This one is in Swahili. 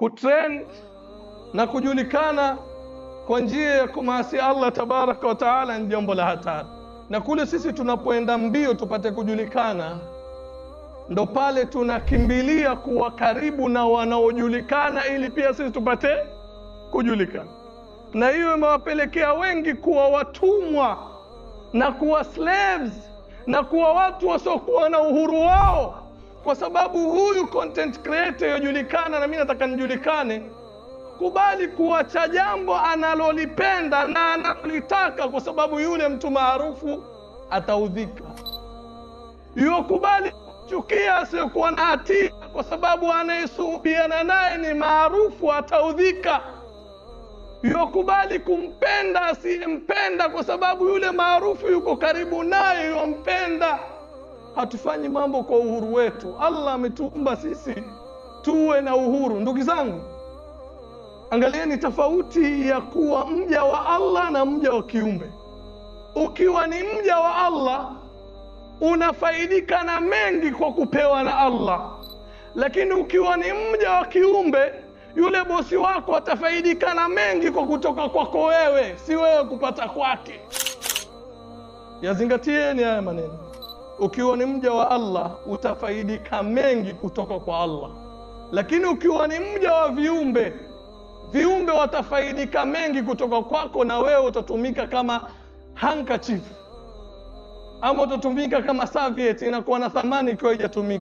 kutrend na kujulikana kwa njia ya kumasi Allah tabaraka wa taala ni jambo la hatari. Na kule sisi tunapoenda mbio tupate kujulikana, ndo pale tunakimbilia kuwa karibu na wanaojulikana ili pia sisi tupate kujulikana. Na hiyo imewapelekea wengi kuwa watumwa na kuwa slaves na kuwa watu wasiokuwa na uhuru wao, kwa sababu huyu content creator yajulikana na mimi nataka nijulikane. Kubali kuacha jambo analolipenda na analolitaka kwa sababu yule mtu maarufu ataudhika. Kubali kuchukia asiyokuwa na hatia kwa sababu anayesuhubiana naye ni maarufu, ataudhika. Kubali kumpenda asiyempenda kwa sababu yule maarufu yuko karibu naye yompenda. Hatufanyi mambo kwa uhuru wetu. Allah ametuumba sisi tuwe na uhuru. Ndugu zangu, angalieni tofauti ya kuwa mja wa Allah na mja wa kiumbe. Ukiwa ni mja wa Allah unafaidika na mengi kwa kupewa na Allah, lakini ukiwa ni mja wa kiumbe, yule bosi wako atafaidika na mengi kwa kutoka kwako wewe, si wewe kupata kwake. Yazingatieni haya maneno. Ukiwa ni mja wa Allah utafaidika mengi kutoka kwa Allah, lakini ukiwa ni mja wa viumbe, viumbe watafaidika mengi kutoka kwako, na wewe utatumika kama handkerchief ama utatumika kama serviette, inakuwa na thamani ikiwa haijatumika.